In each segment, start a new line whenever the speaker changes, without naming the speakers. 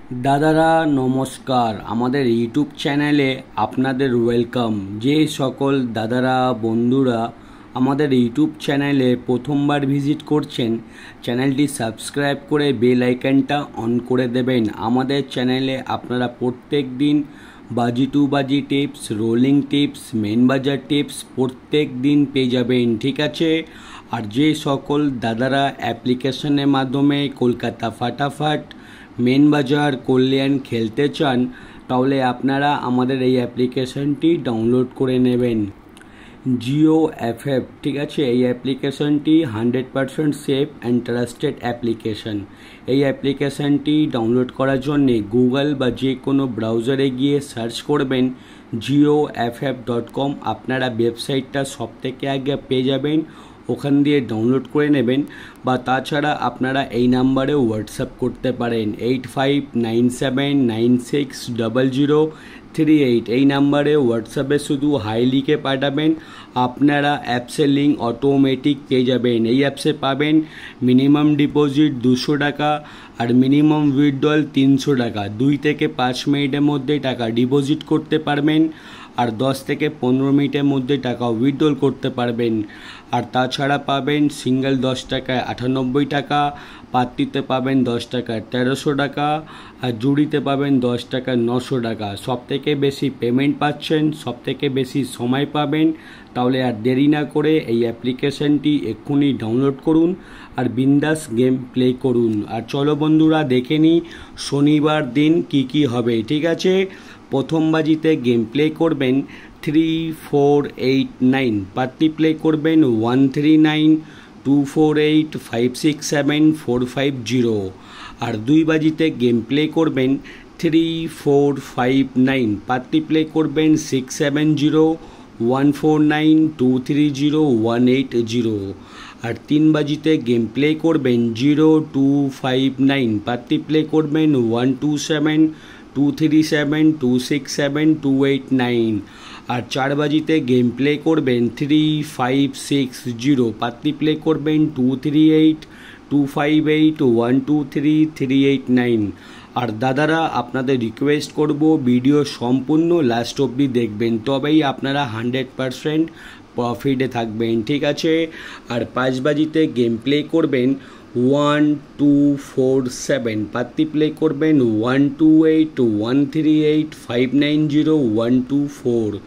दादारा नमस्कार आमादेर यूट्यूब चैनेले आपनादेर वेलकाम। जे सकल दादारा बंधुरा आमादेर यूट्यूब चैनेले प्रथमबार भिजिट करछेन चैनलटी सबस्क्राइब करे बेल आइकनटा अन करे देबेन। आमादेर चैनेले आपनारा प्रत्येक दिन बाजी टू बाजी टिप्स, रोलिंग टिप्स, मेन बाजार टिप्स प्रत्येक दिन पेये जाबेन, ठीक आछे। और जे सकल दादारा অ্যাপ্লিকেশনের माध्यमे कलकाता फाटाफाट मेन बाजार कल्याण खेलते चान ताहले आपनारा आमादेर এই অ্যাপ্লিকেশনটি डाउनलोड करे नेबेन। जिओ एफएफ, ठीक है। এই অ্যাপ্লিকেশনটি 100% सेफ एंड ट्रास्टेड অ্যাপ্লিকেশন। এই অ্যাপ্লিকেশনটি डाउनलोड करार जन्य गुगल बा जे कोनो ब्राउजारे गिये सार्च करबेन gioff.com। आपनारा वेबसाइटटा सबथेके आगे पेये जाबेन, ओखान दिए डाउनलोड करे नेबेन। बा ताछाड़ा आपनारा এই नाम्बारे व्हाट्सঅ্যাপ करते पारेन 8597960038। এই नाम्बारे व्हाट्सঅ্যাপে शुधु हाई लिखे पाठाबेन, आपनारा অ্যাপসে लिंक অটোমেটিক পেয়ে যাবেন। এই অ্যাপসে পাবেন মিনিমাম ডিপোজিট 200 টাকা আর মিনিমাম উইথড্রল 300 টাকা। 2 থেকে 5 মিনিটের মধ্যে টাকা ডিপোজিট করতে পারবেন और 10 থেকে 15 मिनटर मध्य टाका उइथड्रल करते पारबेन। और ताछाड़ा पाबेन सिंगल 10 टाकाय 98 टाका, पात्तीते पाबेन 10 टाकाय 1300 टाका और जुड़ीते पाबेन 10 टाकाय 900 टाका। सबथेके बेशी पेमेंट पाচ্ছেন, सबथेके बेशी समय पाबेन। ताहले आर देरी ना करे এই অ্যাপ্লিকেশনটি এক্ষুনি डाउनलोड করুন और बिंदास गेम प्ले করুন। और चलो बंधुरा देखे नी शनिवार दिन की হবে, ठीक আছে। प्रथम बाजीते गेम प्ले करबेन 3489, पार्टी प्ले करबेन 139248567450। और दुई बाजीते गेम प्ले करबेन 3459, पार्टी प्ले करबेन 670149230180। और तीन बाजीते गेम प्ले करबेन 0259, पार्टी प्ले करबेन 127237267289। और चार बाजीते गेम प्ले करबेन 3560, पार्टी प्ले करबेन 238258123389। और दादारा आपनादेर रिक्वेस्ट करब भिडियो सम्पूर्ण लास्ट अब्दि देखबेन, तबेई आपनारा 100% प्रफिटे थाकबेन, ठीक आछे। और पाँच बाजीते गेम प्ले करबेन 1247, पार्टी प्ले करबेन 128138590124।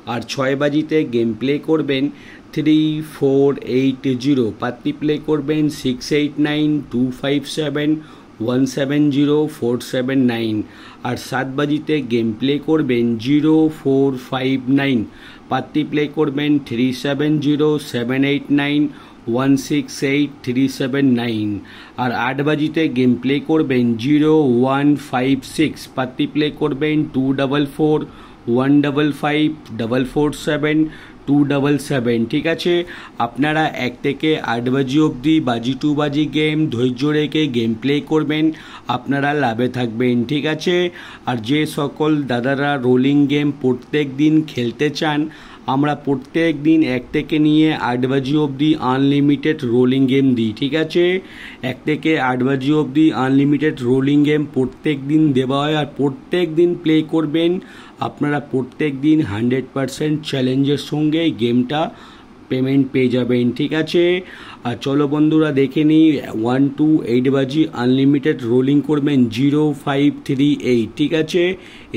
और छय बाजीते गेम प्ले करबेन 3480, पार्टी प्ले करबेन 689257170479। और सात बाजीते गेम प्ले करबेन 0459, पार्टी प्ले करबेन 370789168379। और आठ बाजीते गेम प्ले करबेन 0156, पार्टी प्ले करबेन 244155447277, ठीक है। आपनारा एक থেকে 8 बाजी अब्दि बाजी टू बाजी गेम धैर्य रेखे गेम प्ले करबेन, आपनारा लाभे थाकबेन, ठीक है। और जे सकल दादारा रोलिंग गेम प्रत्येक दिन खेलते चान আমরা প্রত্যেক দিন 1 থেকে নিয়ে 8 বাজি অবধি আনলিমিটেড রোলিং গেম দিই, ঠিক আছে। 1 থেকে 8 বাজি অবধি আনলিমিটেড রোলিং গেম প্রত্যেক দিন দেওয়া হয়। আর প্রত্যেক দিন প্লে করবেন, আপনারা প্রত্যেক দিন 100% চ্যালেঞ্জের সঙ্গে গেমটা পেমেন্ট পেয়ে যাবেন, ঠিক আছে। আর চলো বন্ধুরা দেখে নিই 1 to 8 বাজি আনলিমিটেড রোলিং করবেন 0538, ঠিক আছে।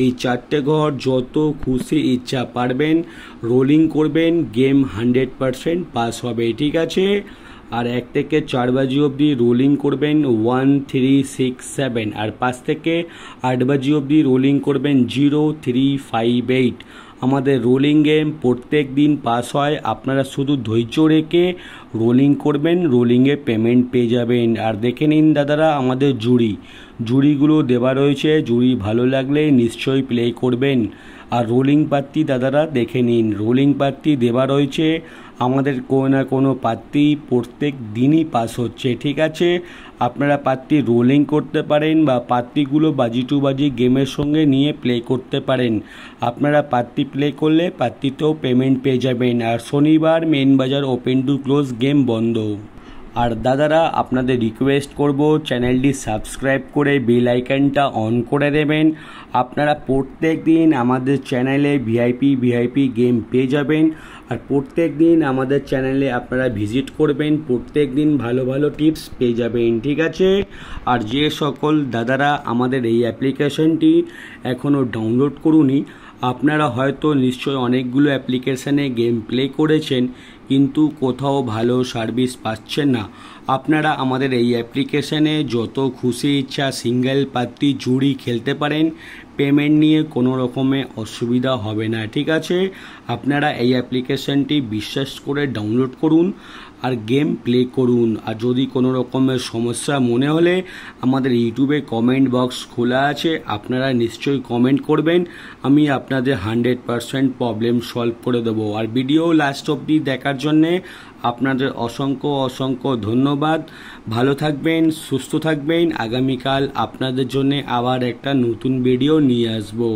এই চারটে ঘর যত খুশি ইচ্ছা পারবেন রোলিং করবেন, গেম 100% পাস হবে, ঠিক আছে। আর 1 থেকে 4 বাজি অবধি রোলিং করবেন 1367। আর 5 থেকে 8 বাজি অবধি রোলিং করবেন 0358। আমাদের রোলিং গেম প্রত্যেক দিন পাস হয়, আপনারা শুধু ধৈর্য রেখে রোলিং করবেন, রোলিংয়ে পেমেন্ট পেয়ে যাবেন। আর দেখে নিন দাদারা আমাদের জুড়িগুলো দেওয়া রয়েছে, জুড়ি ভালো লাগলে নিশ্চয়ই প্লে করবেন। আর রোলিং পাত্তি দাদারা দেখে নিন, রোলিং পাত্তি দেওয়া রয়েছে, আমাদের কোনো না কোনো পাত্তি প্রত্যেক দিনই পাস হচ্ছে, ঠিক আছে। আপনারা পাত্তি রোলিং করতে পারেন বা পাত্তিগুলো বাজি টু বাজি গেমের সঙ্গে নিয়ে প্লে করতে পারেন। আপনারা পাত্তি প্লে করলে পাত্তিতেও পেমেন্ট পেয়ে যাবেন। আর শনিবার মেন বাজার ওপেন টু ক্লোজ গেম বন্ধ। আর দাদারা আপনাদের রিকোয়েস্ট করব চ্যানেলটি সাবস্ক্রাইব করে বেল আইকনটা অন করে দেবেন। আপনারা প্রত্যেক দিন আমাদের চ্যানেলে ভিআইপি গেম পেয়ে যাবেন। আর প্রত্যেক দিন আমাদের চ্যানেলে আপনারা ভিজিট করবেন, প্রত্যেক দিন ভালো ভালো টিপস পেয়ে যাবেন, ঠিক আছে। আর যে সকল দাদারা আমাদের এই অ্যাপ্লিকেশনটি এখনও ডাউনলোড করুনি, আপনারা হয়তো নিশ্চয় অনেকগুলো অ্যাপ্লিকেশানে গেম প্লে করেছেন কিন্তু কোথাও ভালো সার্ভিস পাচ্ছেন না। আপনারা আমাদের এই অ্যাপ্লিকেশানে যত খুশি ইচ্ছা সিঙ্গেল পার্টি জুড়ি খেলতে পারেন, পেমেন্ট নিয়ে কোনো রকমের অসুবিধা হবে না, ঠিক আছে। আপনারা এই অ্যাপ্লিকেশানটি বিশ্বাস করে ডাউনলোড করুন আর গেম প্লে করুন। আর যদি কোনো রকমের সমস্যা মনে হলে আমাদের ইউটিউবে কমেন্ট বক্স খোলা আছে, আপনারা নিশ্চয়ই কমেন্ট করবেন, আমি আপনাদের 100% প্রবলেম সলভ করে দেবো। আর ভিডিও লাস্ট অবধি দেখার জন্যে আপনাদের অসংখ্য ধন্যবাদ। ভালো থাকবেন, সুস্থ থাকবেন। আগামীকাল আপনাদের জন্য আবার একটা নতুন ভিডিও নিয়ে আসবো।